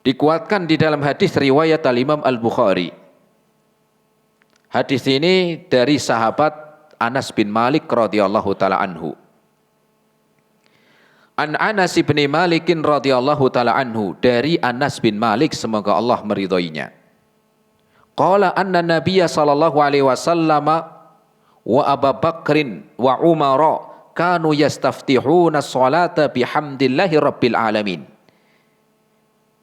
Dikuatkan di dalam hadis riwayat Al-Imam Al-Bukhari. Hadis ini dari sahabat Anas bin Malik radhiyallahu taala anhu. An Anas bin Malik radhiyallahu taala anhu, dari Anas bin Malik semoga Allah meridhoinya. Qala anna Nabiyya sallallahu alaihi wasallam wa Abu Bakrin wa Umar kanu yastaftihuna sholata bihamdillahi rabbil alamin.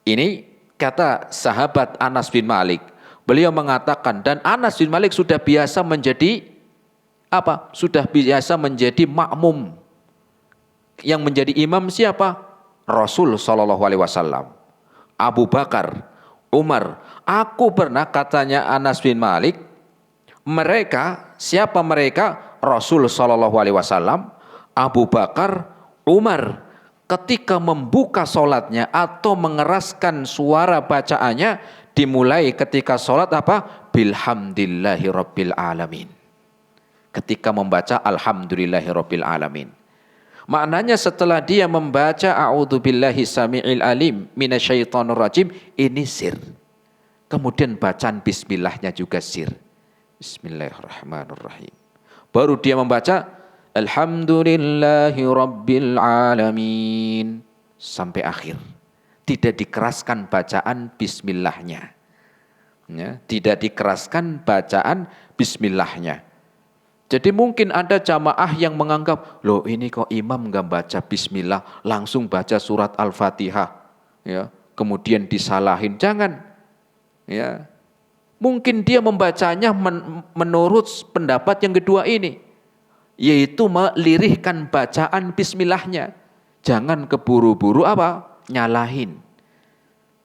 Ini kata sahabat Anas bin Malik. Beliau mengatakan, dan Anas bin Malik sudah biasa menjadi apa? Sudah biasa menjadi makmum. Yang menjadi imam siapa? Rasul sallallahu alaihi wasallam. Abu Bakar, Umar. Aku pernah, katanya Anas bin Malik, mereka, siapa mereka? Rasul sallallahu alaihi wasallam, Abu Bakar, Umar, ketika membuka sholatnya atau mengeraskan suara bacaannya, dimulai ketika sholat apa? Bilhamdillahi rabbil alamin. Ketika membaca alhamdulillahi rabbil alamin. Maknanya setelah dia membaca a'udzubillahi samiil alim minasyaitonir rajim, ini sir. Kemudian bacaan bismillahnya juga sir. Bismillahirrahmanirrahim. Baru dia membaca alhamdulillahi rabbil alamin sampai akhir. Tidak dikeraskan bacaan bismillahnya. Ya, tidak dikeraskan bacaan bismillahnya. Jadi mungkin ada jamaah yang menganggap, loh ini kok imam nggak baca bismillah, langsung baca surat Al-Fatihah, ya, kemudian disalahin. Jangan, ya. Mungkin dia membacanya menurut pendapat yang kedua ini, yaitu melirihkan bacaan bismillahnya. Jangan keburu-buru apa? Nyalahin.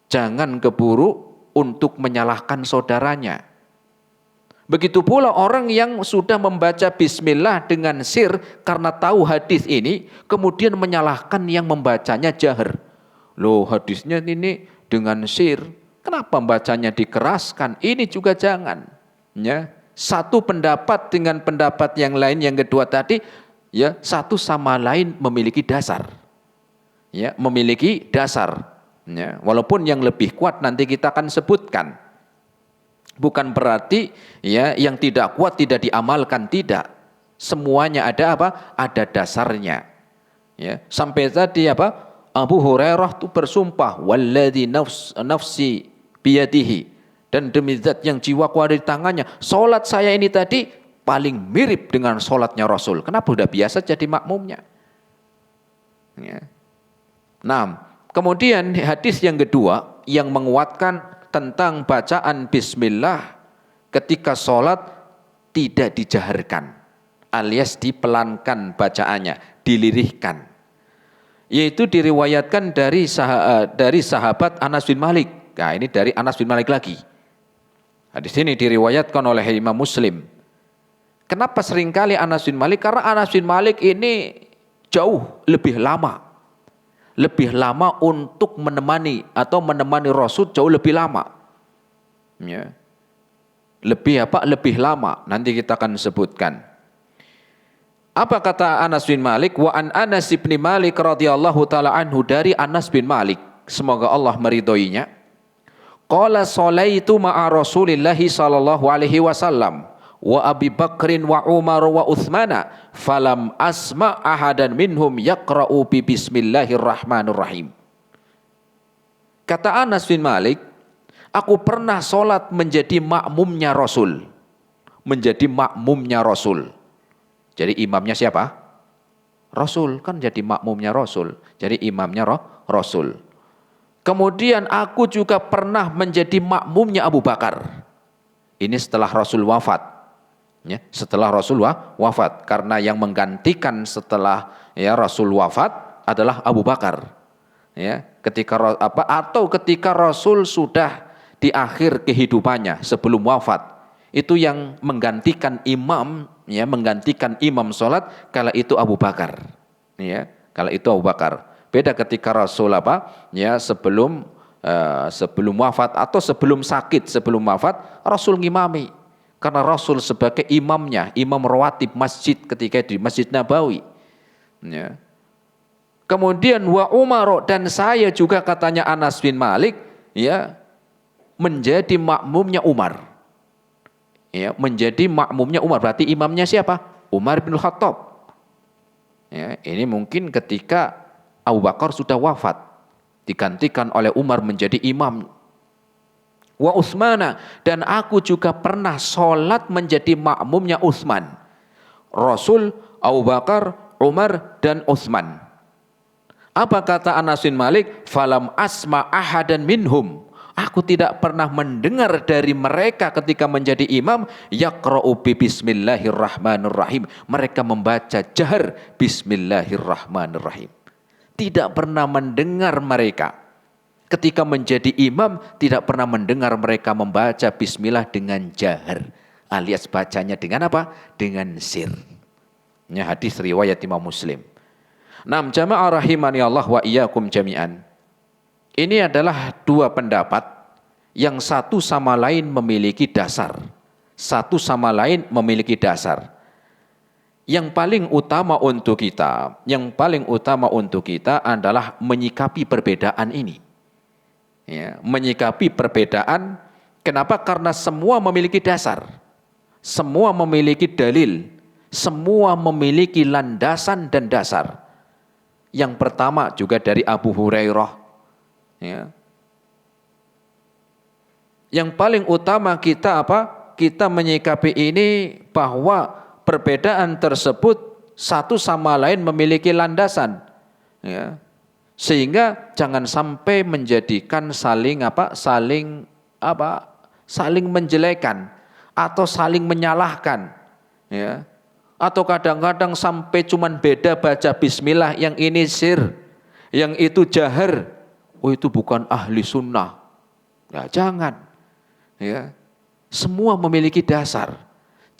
Jangan keburu untuk menyalahkan saudaranya. Begitu pula orang yang sudah membaca bismillah dengan sir karena tahu hadis ini, kemudian menyalahkan yang membacanya jahar. Loh, hadisnya ini dengan sir, kenapa bacanya dikeraskan? Ini juga jangan. Ya, satu pendapat dengan pendapat yang lain, yang kedua tadi, ya, satu sama lain memiliki dasar. Ya, memiliki dasar. Ya, walaupun yang lebih kuat nanti kita akan sebutkan. Bukan berarti ya yang tidak kuat tidak diamalkan, tidak. Semuanya ada apa? Ada dasarnya. Ya, sampai tadi apa? Abu Hurairah itu bersumpah, walladzi nafsi biyadihi, dan demi zat yang jiwaku ada di tangannya, salat saya ini tadi paling mirip dengan salatnya Rasul. Kenapa? Udah biasa jadi makmumnya. Ya. Nah, kemudian hadis yang kedua yang menguatkan tentang bacaan bismillah ketika sholat tidak dijaharkan, alias dipelankan bacaannya, dilirihkan. Yaitu diriwayatkan dari sahabat Anas bin Malik. Nah, ini dari Anas bin Malik lagi. Hadis ini diriwayatkan oleh Imam Muslim. Kenapa seringkali Anas bin Malik? Karena Anas bin Malik ini jauh lebih lama. Lebih lama untuk menemani atau menemani Rasul, jauh lebih lama. Ya. Lebih apa? Lebih lama. Nanti kita akan sebutkan. Apa kata Anas bin Malik? Wa an Anas bin Malik radhiyallahu taala anhu, dari Anas bin Malik, semoga Allah meridhoinya. Qala sholaitu ma'a Rasulillahi sallallahu alaihi wasallam wa Abi Bakrin wa Umar wa Uthmana falam asma ahadan minhum yaqra'u bi bismillahirrahmanirrahim. Kata Anas bin Malik, aku pernah sholat menjadi makmumnya Rasul. Menjadi makmumnya Rasul. Jadi imamnya siapa? Rasul, kan jadi makmumnya Rasul. Jadi imamnya Rasul. Kemudian aku juga pernah menjadi makmumnya Abu Bakar. Ini setelah Rasul wafat. Ya, setelah Rasul wafat, karena yang menggantikan setelah ya Rasul wafat adalah Abu Bakar. Ya, ketika ketika Rasul sudah di akhir kehidupannya sebelum wafat, itu yang menggantikan imam, ya, menggantikan imam sholat kala itu Abu Bakar. Ya, kala itu Abu Bakar. Beda ketika Rasul ya sebelum wafat atau sebelum sakit, sebelum wafat, Rasul ngimami. Karena Rasul sebagai imamnya, imam rawatib masjid ketika di Masjid Nabawi. Ya. Kemudian wa Umar, dan saya juga, katanya Anas bin Malik, ya menjadi makmumnya Umar. Ya, menjadi makmumnya Umar, berarti imamnya siapa? Umar bin Khattab. Ya, ini mungkin ketika Abu Bakar sudah wafat, digantikan oleh Umar menjadi imam. Wa Utsmana, dan aku juga pernah sholat menjadi makmumnya Utsman. Rasul, Abu Bakar, Umar, dan Utsman. Apa kata Anas bin Malik? Falam asma ahadan minhum. Aku tidak pernah mendengar dari mereka ketika menjadi imam yaqra'u bi bismillahirrahmanirrahim. Mereka membaca jahar bismillahirrahmanirrahim. Tidak pernah mendengar mereka ketika menjadi imam, tidak pernah mendengar mereka membaca bismillah dengan jahar, alias bacanya dengan apa? Dengan sir. Ini hadis riwayat Imam Muslim. Naam jamaah rahimani Allah wa iyyakum jami'an. Ini adalah dua pendapat yang satu sama lain memiliki dasar. Satu sama lain memiliki dasar. Yang paling utama untuk kita, adalah menyikapi perbedaan ini. Ya, menyikapi perbedaan, kenapa? Karena semua memiliki dasar. Semua memiliki dalil. Semua memiliki landasan dan dasar. Yang pertama juga dari Abu Hurairah. Ya. Yang paling utama kita apa? Kita menyikapi ini bahwa perbedaan tersebut satu sama lain memiliki landasan. Ya. Sehingga jangan sampai menjadikan saling menjelekan atau saling menyalahkan. Ya. Atau kadang-kadang sampai cuman beda baca bismillah, yang ini sir, yang itu jahar. Oh, itu bukan ahli sunnah. Ya, jangan. Ya. Semua memiliki dasar.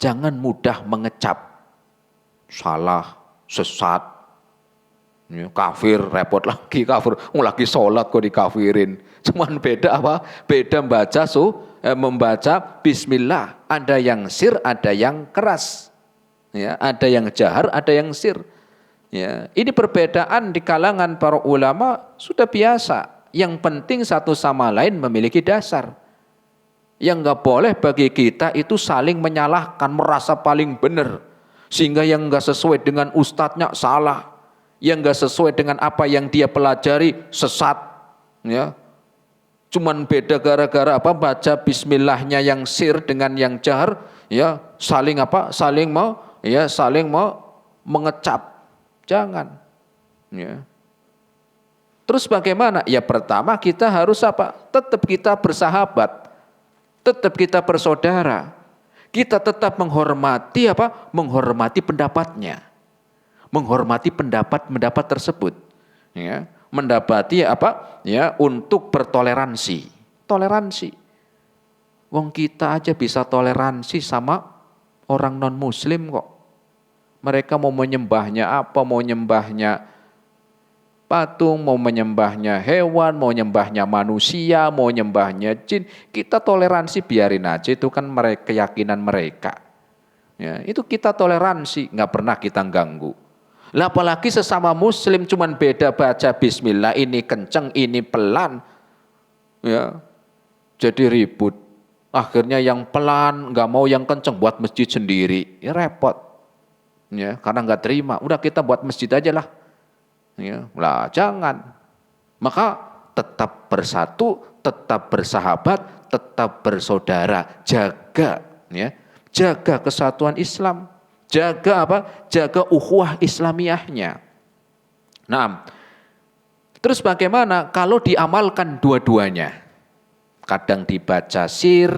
Jangan mudah mengecap. Salah, sesat, ya, kafir, repot lagi kafir. Lagi sholat kok dikafirin. Cuman beda apa? Beda membaca bismillah. Ada yang sir, ada yang keras. Ya, ada yang jahar, ada yang sir. Ya, ini perbedaan di kalangan para ulama sudah biasa. Yang penting satu sama lain memiliki dasar. Yang enggak boleh bagi kita itu saling menyalahkan, merasa paling benar. Sehingga yang enggak sesuai dengan ustadznya salah. Yang enggak sesuai dengan apa yang dia pelajari sesat. Ya. Cuman beda gara-gara apa? Baca bismillahnya yang sir dengan yang jahar, ya, saling mau mengecap. Jangan. Ya. Terus bagaimana? Ya pertama kita harus apa? Tetap kita bersahabat. Tetap kita bersaudara. Kita tetap menghormati apa? Menghormati pendapatnya. Menghormati pendapat tersebut. Ya. Mendapati apa? Ya, untuk bertoleransi. Toleransi. Wong kita aja bisa toleransi sama orang non muslim kok. Mereka mau menyembahnya apa? Mau menyembahnya patung, mau menyembahnya hewan, mau menyembahnya manusia, mau menyembahnya jin. Kita toleransi, biarin aja, itu kan mereka, keyakinan mereka. Ya, itu kita toleransi, nggak pernah kita ganggu. Lah apalagi sesama muslim cuman beda baca bismillah, ini kenceng, ini pelan. Ya. Jadi ribut. Akhirnya yang pelan nggak mau yang kenceng, buat masjid sendiri. Ya repot. Ya, karena nggak terima. Udah kita buat masjid aja lah. Ya, lah jangan. Maka tetap bersatu, tetap bersahabat, tetap bersaudara. Jaga, ya. Jaga kesatuan Islam. Jaga apa? Jaga ukhuwah Islamiyahnya. Nah, terus bagaimana kalau diamalkan dua-duanya? Kadang dibaca sir,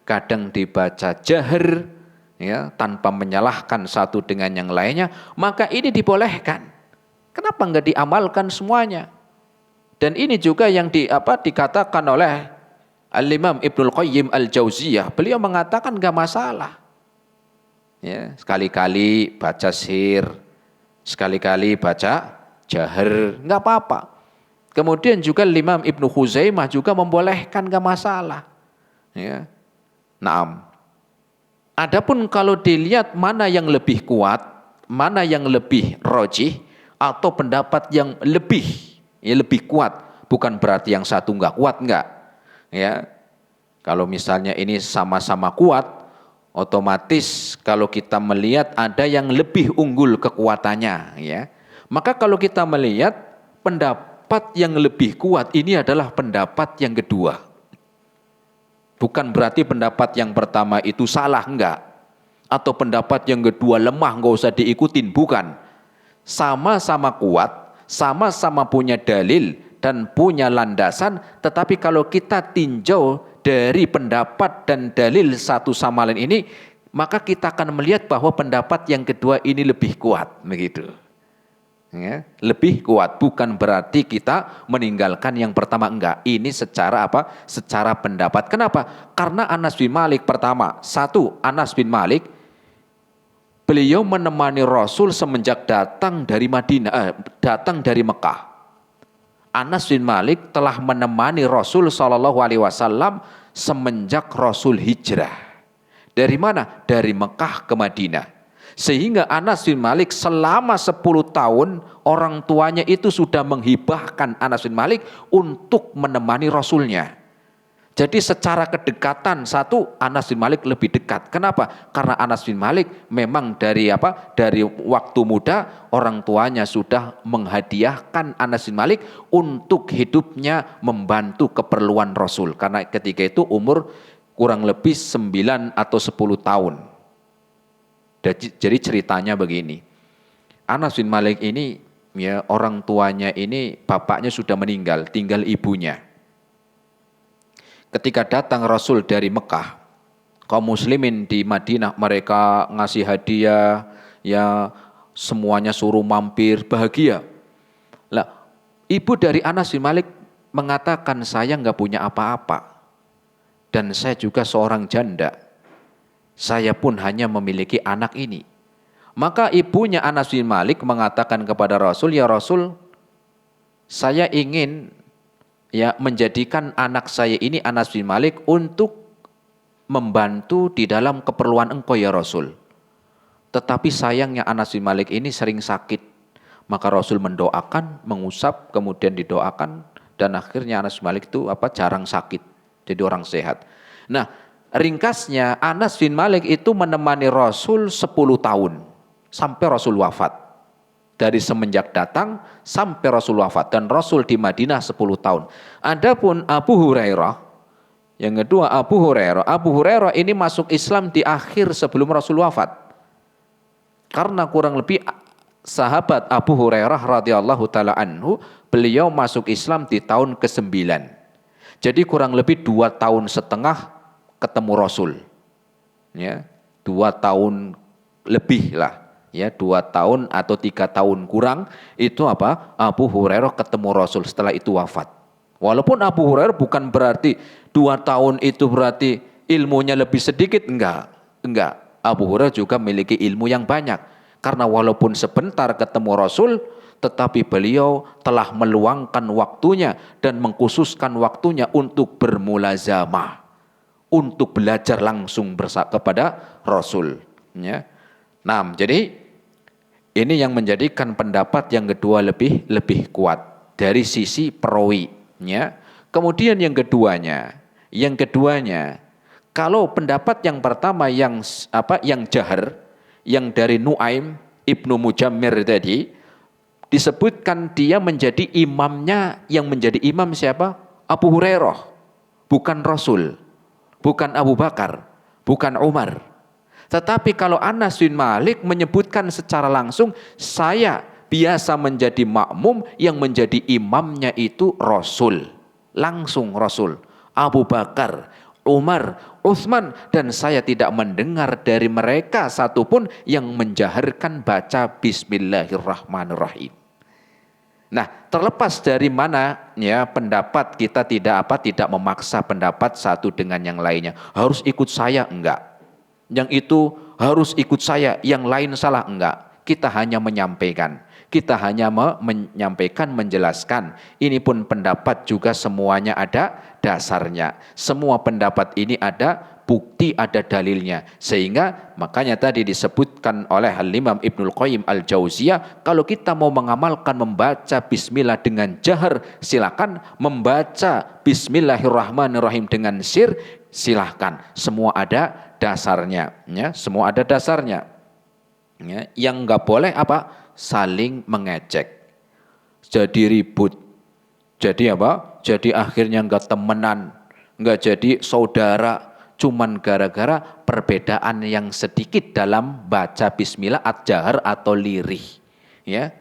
kadang dibaca jahar, ya, tanpa menyalahkan satu dengan yang lainnya, maka ini dibolehkan. Kenapa enggak diamalkan semuanya? Dan ini juga yang dikatakan oleh Al-Imam Ibnul Qayyim Al-Jauziyah. Beliau mengatakan enggak masalah. Ya, sekali-kali baca sir, sekali-kali baca jahar, enggak apa-apa. Kemudian juga Imam Ibnu Khuzaimah juga membolehkan, enggak masalah. Ya. Naam. Adapun kalau dilihat mana yang lebih kuat, mana yang lebih rajih, atau pendapat yang lebih kuat, bukan berarti yang satu enggak kuat, enggak. Ya. Kalau misalnya ini sama-sama kuat, otomatis kalau kita melihat ada yang lebih unggul kekuatannya, ya. Maka kalau kita melihat pendapat yang lebih kuat ini adalah pendapat yang kedua. Bukan berarti pendapat yang pertama itu salah, enggak. Atau pendapat yang kedua lemah, enggak usah diikutin, bukan. Sama-sama kuat, sama-sama punya dalil dan punya landasan, tetapi kalau kita tinjau dari pendapat dan dalil satu sama lain ini, maka kita akan melihat bahwa pendapat yang kedua ini lebih kuat, begitu. Ya, lebih kuat, bukan berarti kita meninggalkan yang pertama, enggak. Ini secara apa? Secara pendapat. Kenapa? Karena Anas bin Malik pertama, Anas bin Malik beliau menemani Rasul semenjak datang dari datang dari Mekah. Anas bin Malik telah menemani Rasul SAW semenjak Rasul hijrah. Dari mana? Dari Mekah ke Madinah. Sehingga Anas bin Malik selama 10 tahun orang tuanya itu sudah menghibahkan Anas bin Malik untuk menemani Rasulnya. Jadi secara kedekatan Anas bin Malik lebih dekat. Kenapa? Karena Anas bin Malik memang dari waktu muda orang tuanya sudah menghadiahkan Anas bin Malik untuk hidupnya membantu keperluan Rasul. Karena ketika itu umur kurang lebih 9 atau 10 tahun. Jadi ceritanya begini. Anas bin Malik ini ya orang tuanya ini bapaknya sudah meninggal, tinggal ibunya. Ketika datang Rasul dari Mekah, kaum muslimin di Madinah mereka ngasih hadiah, ya semuanya suruh mampir, bahagia. Lah, ibu dari Anas bin Malik mengatakan saya nggak punya apa-apa dan saya juga seorang janda. Saya pun hanya memiliki anak ini. Maka ibunya Anas bin Malik mengatakan kepada Rasul, ya Rasul, saya ingin ya menjadikan anak saya ini Anas bin Malik untuk membantu di dalam keperluan engkau ya Rasul. Tetapi sayangnya Anas bin Malik ini sering sakit. Maka Rasul mendoakan, mengusap, kemudian didoakan dan akhirnya Anas bin Malik itu jarang sakit. Jadi orang sehat. Nah, ringkasnya Anas bin Malik itu menemani Rasul 10 tahun sampai Rasul wafat. Dari semenjak datang sampai Rasul wafat dan Rasul di Madinah 10 tahun. Adapun Abu Hurairah, yang kedua Abu Hurairah ini masuk Islam di akhir sebelum Rasul wafat. Karena kurang lebih sahabat Abu Hurairah radhiyallahu taala anhu, beliau masuk Islam di tahun ke-9. Jadi kurang lebih 2 tahun setengah ketemu Rasul, ya 2 tahun lebih lah, ya 2 tahun atau 3 tahun kurang itu Abu Hurairah ketemu Rasul setelah itu wafat. Walaupun Abu Hurairah bukan berarti 2 tahun itu berarti ilmunya lebih sedikit, enggak. Abu Hurairah juga memiliki ilmu yang banyak karena walaupun sebentar ketemu Rasul, tetapi beliau telah meluangkan waktunya dan mengkhususkan waktunya untuk bermulazamah, untuk belajar langsung kepada Rasul. Ya. Nah, jadi ini yang menjadikan pendapat yang kedua lebih kuat dari sisi perawi. Ya. Kemudian yang keduanya, kalau pendapat yang pertama yang jahar, yang dari Nuaim Ibnu Mujammir tadi, disebutkan dia menjadi imamnya, yang menjadi imam siapa? Abu Hurairah, bukan Rasul. Bukan Abu Bakar, bukan Umar. Tetapi kalau Anas bin Malik menyebutkan secara langsung, saya biasa menjadi makmum, yang menjadi imamnya itu Rasul. Langsung Rasul. Abu Bakar, Umar, Utsman, dan saya tidak mendengar dari mereka satupun yang menjaharkan baca Bismillahirrahmanirrahim. Nah, terlepas dari mana ya pendapat, kita tidak memaksa pendapat satu dengan yang lainnya. Harus ikut saya, enggak. Yang itu harus ikut saya, yang lain salah, enggak. Kita hanya menyampaikan. Kita hanya menyampaikan, menjelaskan. Ini pun pendapat juga semuanya ada dasarnya. Semua pendapat ini ada bukti, ada dalilnya. Sehingga makanya tadi disebutkan oleh Al-Imam Ibnul Qayyim Al-Jauziyah, kalau kita mau mengamalkan membaca bismillah dengan jahar, silakan. Membaca bismillahirrahmanirrahim dengan sir, silahkan. Semua ada dasarnya, ya, semua ada dasarnya. Ya, yang nggak boleh apa? Saling mengejek. Jadi ribut. Jadi apa? Jadi akhirnya nggak temenan, nggak jadi saudara, cuman gara-gara perbedaan yang sedikit dalam baca bismillah at-jahar atau lirih. Ya,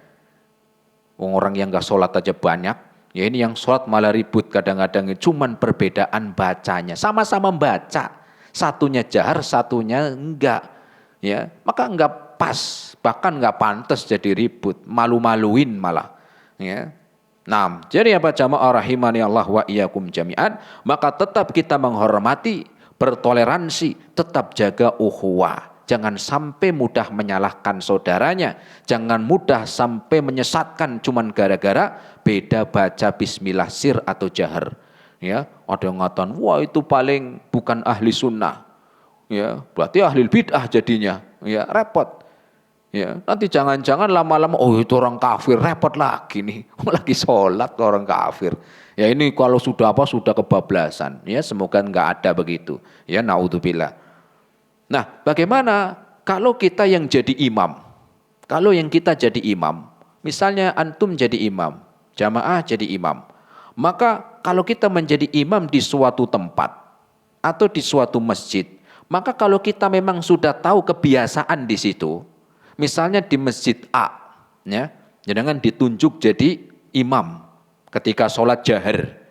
orang yang nggak sholat aja banyak, ya ini yang sholat malah ribut kadang-kadang, cuman perbedaan bacanya, sama-sama baca, satunya jahar, satunya enggak, ya maka enggak pas, bahkan enggak pantas jadi ribut, malu-maluin malah, ya. Nah, jadi apa jamaah rahimani Allah wa iyyakum jami'an, maka tetap kita menghormati, bertoleransi, tetap jaga ukhuwah. Jangan sampai mudah menyalahkan saudaranya, jangan mudah sampai menyesatkan cuman gara-gara beda baca bismillah sir atau jahar. Ya, ada yang ngatakan, wah itu paling bukan ahli sunnah. Ya, berarti ahli bid'ah jadinya. Ya, repot. Ya, nanti jangan-jangan lama-lama, oh itu orang kafir, repot lagi nih, lagi sholat orang kafir. Ya ini kalau sudah apa, sudah kebablasan. Ya semoga enggak ada begitu. Ya naudzubillah. Nah bagaimana kalau kita yang jadi imam? Kalau yang kita jadi imam, misalnya antum jadi imam, jamaah jadi imam. Maka kalau kita menjadi imam di suatu tempat atau di suatu masjid, maka kalau kita memang sudah tahu kebiasaan di situ, misalnya di masjid A, ya, jangan ditunjuk jadi imam ketika sholat jahar.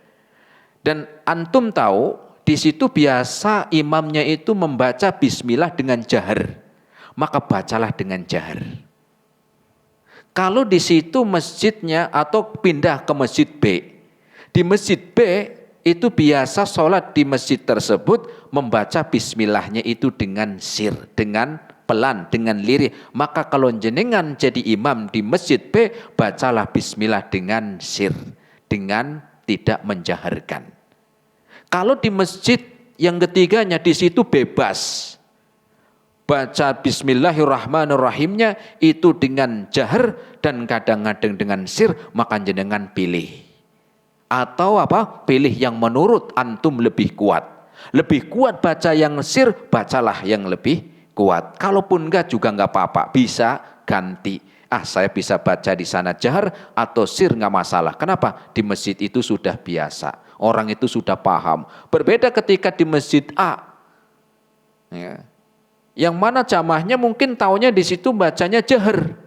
Dan antum tahu di situ biasa imamnya itu membaca bismillah dengan jahar, maka bacalah dengan jahar. Kalau di situ masjidnya atau pindah ke masjid B, di masjid B itu biasa sholat di masjid tersebut membaca bismillahnya itu dengan sir, dengan pelan, dengan lirih. Maka kalau jenengan jadi imam di masjid B, bacalah bismillah dengan sir, dengan tidak menjaharkan. Kalau di masjid yang ketiganya di situ bebas, baca bismillahirrahmanirrahimnya itu dengan jahar dan kadang-kadang dengan sir, maka jenengan pilih. Atau apa? Pilih yang menurut antum lebih kuat. Lebih kuat baca yang sir, bacalah yang lebih kuat. Kalaupun enggak juga enggak apa-apa, bisa ganti. Saya bisa baca di sana jahar atau sir enggak masalah. Kenapa? Di masjid itu sudah biasa. Orang itu sudah paham. Berbeda ketika di masjid A. Ya. Yang mana jamaahnya mungkin taunya di situ bacanya jahar.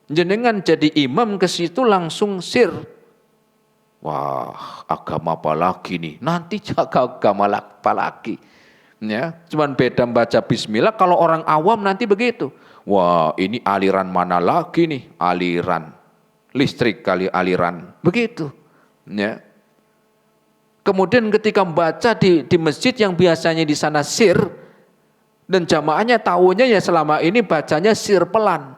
Jenengan jadi imam ke situ langsung sir. Wah, agama apa lagi nih? Nanti jaga agama apa lagi? Ya, cuman beda baca bismillah. Kalau orang awam nanti begitu. Wah, ini aliran mana lagi nih? Aliran listrik kali aliran. Begitu. Ya. Kemudian ketika membaca di masjid yang biasanya di sana sir, dan jamaahnya tahunya ya selama ini bacanya sir pelan.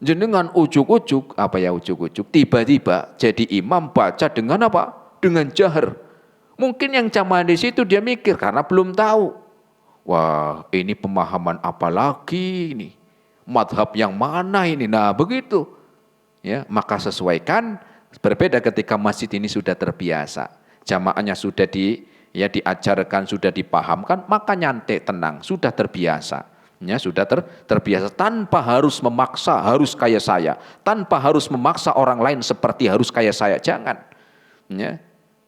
Jenengan ujuk-ujuk, tiba-tiba jadi imam baca dengan apa? Dengan jahar. Mungkin yang jamaah di situ dia mikir karena belum tahu. Wah, ini pemahaman apa lagi ini? Madhab yang mana ini? Nah, begitu. Ya, maka sesuaikan. Berbeda ketika masjid ini sudah terbiasa. Jamaahnya sudah diajarkan, sudah dipahamkan, maka nyantai tenang, sudah terbiasa. Ya, sudah terbiasa tanpa harus memaksa harus kayak saya, tanpa harus memaksa orang lain seperti harus kayak saya. Jangan. Ya.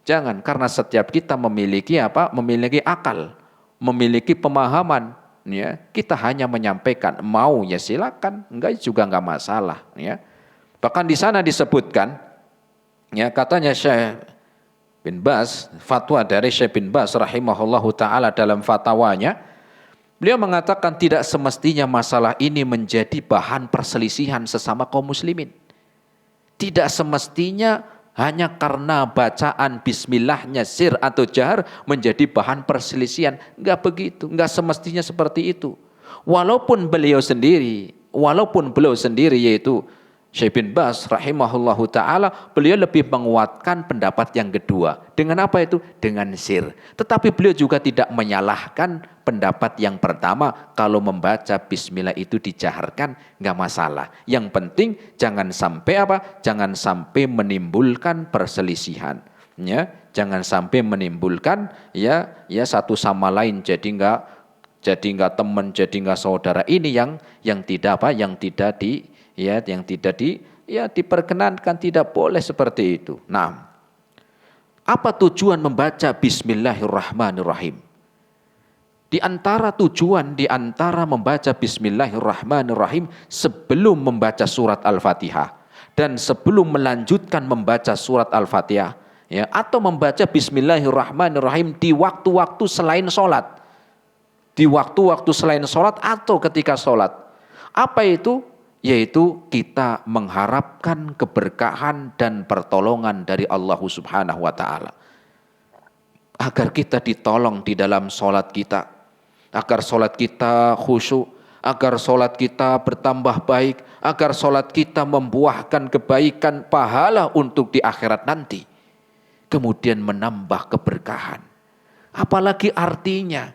Jangan, karena setiap kita memiliki apa? Memiliki akal, memiliki pemahaman. Ya, kita hanya menyampaikan, mau ya silakan, enggak juga enggak masalah. Ya. Bahkan di sana disebutkan, ya katanya Syekh bin Baz, fatwa dari Syekh bin Baz rahimahullahu taala dalam fatwanya, beliau mengatakan tidak semestinya masalah ini menjadi bahan perselisihan sesama kaum muslimin. Tidak semestinya hanya karena bacaan bismillahnya sir atau jahar menjadi bahan perselisihan. Enggak begitu, enggak semestinya seperti itu. Walaupun beliau sendiri yaitu Syekh bin Baz rahimahullahu ta'ala, beliau lebih menguatkan pendapat yang kedua. Dengan apa itu? Dengan sir. Tetapi beliau juga tidak menyalahkan pendapat yang pertama. Kalau membaca bismillah itu dijaharkan, nggak masalah. Yang penting jangan sampai apa? Jangan sampai menimbulkan perselisihan. Ya, jangan sampai menimbulkan ya satu sama lain jadi nggak teman, jadi nggak saudara. Ini yang tidak apa? Yang tidak diperkenankan, tidak boleh seperti itu. Nah, apa tujuan membaca bismillahirrahmanirrahim? Di antara membaca bismillahirrahmanirrahim sebelum membaca surat Al-Fatihah dan sebelum melanjutkan membaca surat Al-Fatihah, ya, atau membaca bismillahirrahmanirrahim di waktu-waktu selain sholat. Di waktu-waktu selain sholat atau ketika sholat. Apa itu? Yaitu kita mengharapkan keberkahan dan pertolongan dari Allah Subhanahu wa ta'ala. Agar kita ditolong di dalam sholat kita. Agar sholat kita khusyuk. Agar sholat kita bertambah baik. Agar sholat kita membuahkan kebaikan pahala untuk di akhirat nanti. Kemudian menambah keberkahan. Apalagi artinya.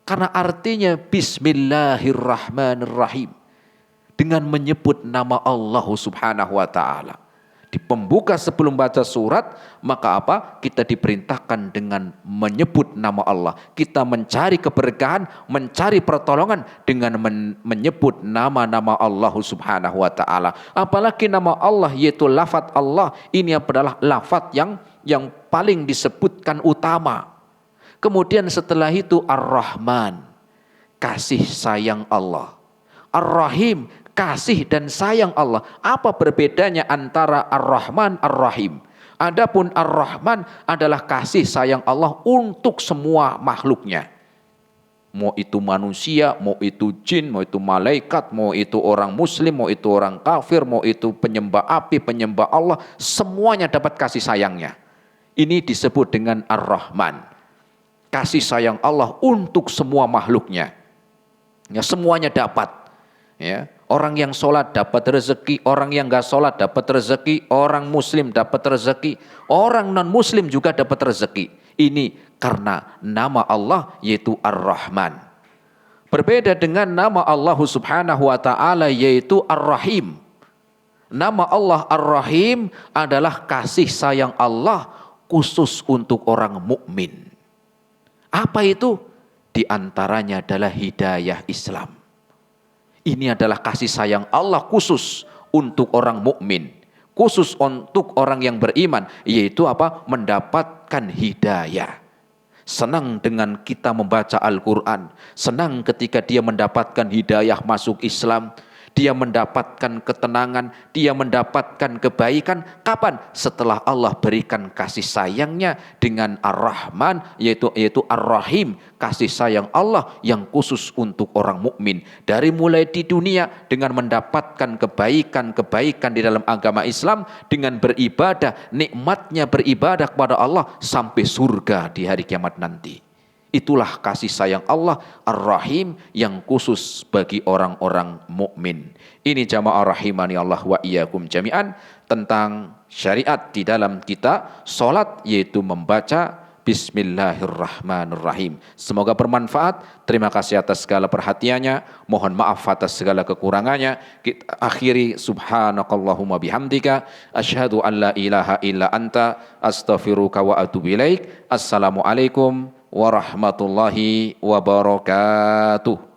Karena artinya bismillahirrahmanirrahim. Dengan menyebut nama Allah Subhanahu wa ta'ala. Di pembuka sebelum baca surat, maka apa? Kita diperintahkan dengan menyebut nama Allah. Kita mencari keberkahan, mencari pertolongan dengan menyebut nama-nama Allah Subhanahu wa ta'ala. Apalagi nama Allah yaitu lafaz Allah. Ini adalah lafaz yang paling disebutkan utama. Kemudian setelah itu Ar-Rahman, kasih sayang Allah. Ar-Rahim, kasih dan sayang Allah. Apa berbedanya antara Ar-Rahman, Ar-Rahim? Adapun Ar-Rahman adalah kasih sayang Allah untuk semua makhluknya. Mau itu manusia, mau itu jin, mau itu malaikat, mau itu orang muslim, mau itu orang kafir, mau itu penyembah api, penyembah Allah, semuanya dapat kasih sayangnya. Ini disebut dengan Ar-Rahman. Kasih sayang Allah untuk semua makhluknya. Ya, semuanya dapat. Ya, orang yang sholat dapat rezeki, orang yang gak sholat dapat rezeki, orang muslim dapat rezeki, orang non muslim juga dapat rezeki. Ini karena nama Allah yaitu Ar-Rahman. Berbeda dengan nama Allah Subhanahu wa ta'ala yaitu Ar-Rahim. Nama Allah Ar-Rahim adalah kasih sayang Allah khusus untuk orang mukmin. Apa itu? Di antaranya adalah hidayah Islam. Ini adalah kasih sayang Allah khusus untuk orang mukmin, khusus untuk orang yang beriman, yaitu apa? Mendapatkan hidayah. Senang dengan kita membaca Al-Quran, senang ketika dia mendapatkan hidayah masuk Islam. Dia mendapatkan ketenangan, dia mendapatkan kebaikan. Kapan? Setelah Allah berikan kasih sayangnya dengan Ar-Rahman, yaitu Ar-Rahim, kasih sayang Allah yang khusus untuk orang mukmin. Dari mulai di dunia dengan mendapatkan kebaikan-kebaikan di dalam agama Islam, dengan beribadah, nikmatnya beribadah kepada Allah sampai surga di hari kiamat nanti. Itulah kasih sayang Allah Ar-Rahim yang khusus bagi orang-orang mukmin. Ini jamaah rahimani Allah wa iyyakum jami'an tentang syariat di dalam kita salat, yaitu membaca Bismillahirrahmanirrahim. Semoga bermanfaat. Terima kasih atas segala perhatiannya. Mohon maaf atas segala kekurangannya. Kita akhiri subhanakallahumma bihamdika asyhadu an la ilaha illa anta astaghfiruka wa atubu ilaik. Assalamualaikum warahmatullahi wabarakatuh.